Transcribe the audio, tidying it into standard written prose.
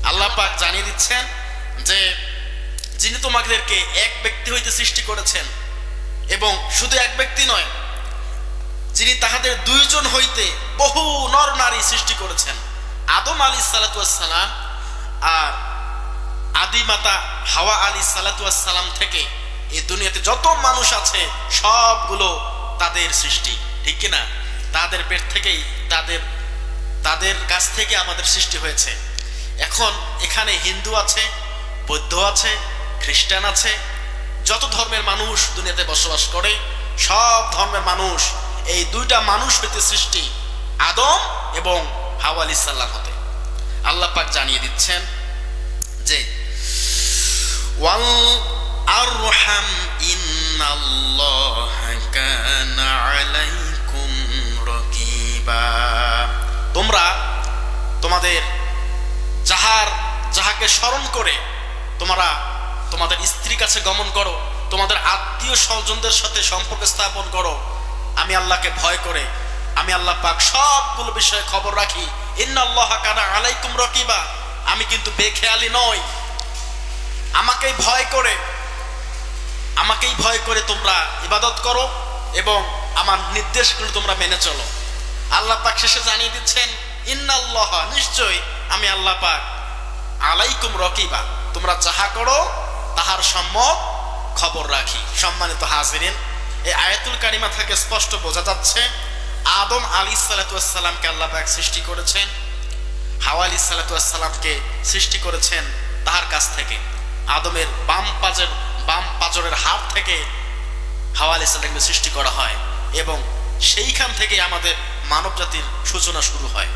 আল্লাহ পাক জানিয়ে দিচ্ছেন যে যিনি তোমাদেরকে এক ব্যক্তি হইতে সৃষ্টি করেছেন, এবং শুধু এক ব্যক্তি নয়, যিনি তাহাদের দুইজন হইতে বহু নর নারী সৃষ্টি করেছেন, আদম আলাইহিস সালাতু ওয়াস সালাম আর আদিমাতা হাওয়া আলাইহিস সালাতু ওয়াস সালাম থেকে এই দুনিয়াতে যত মানুষ আছে সবগুলো তাদের সৃষ্টি, ঠিক কিনা? তাদের পেট থেকেই তাদের কাছ থেকে আমাদের সৃষ্টি হয়েছে। এখন এখানে হিন্দু আছে, বৌদ্ধ আছে, খ্রিস্টান আছে, যত ধর্মের মানুষ দুনিয়াতে বসবাস করে সব ধর্মের মানুষ এই দুইটা মানুষ হইতে সৃষ্টি, আদম এবং হাওয়া আলাইহিস সালাম হতে। আল্লাহ পাক জানিয়ে দিচ্ছেন যে ওয়াল আরহাম ইন্নাল্লাহা কানা আলাইকুম রাকিবা। তোমরা তোমাদের যাহাকে স্মরণ করে তোমরা তোমাদের স্ত্রীর কাছে গমন করো, তোমাদের আত্মীয় স্বজনদের সাথে সম্পর্ক স্থাপন করো, আমি আল্লাহকে ভয় করে আমি আল্লাহ পাক সবগুলো বিষয়ে খবর রাখি। ইন্নাল্লাহা কানা আলাইকুম রাকিবা, আমি কিন্তু বেখেয়ালি নই। আমাকেই ভয় করে তোমরা ইবাদত করো এবং আমার নির্দেশগুলো তোমরা মেনে চলো। আল্লাহ পাক শেষে জানিয়ে দিচ্ছেন ইন্নাল্লাহা, নিশ্চয়ই আমি আল্লাহ পাক, আলাইকুম রাকিবা, তোমরা যাহা করো তাহার সম্যক খবর রাখি। সম্মানিত হাজিরিন, এই আয়াতুল কারিমা থেকে স্পষ্ট বোঝা যাচ্ছে আদম আলাইহিস সালাতু ওয়াস সালামকে আল্লাহ পাক সৃষ্টি করেছেন, হাওয়া আলাইহিস সালাতু ওয়াস সালামকে সৃষ্টি করেছেন তাহার কাছ থেকে। আদমের বাম পাঁজরের হাড় থেকে হাওয়া আলাইহিস সালামকে সৃষ্টি করা হয় এবং সেইখান থেকে আমাদের মানব জাতির সূচনা শুরু হয়।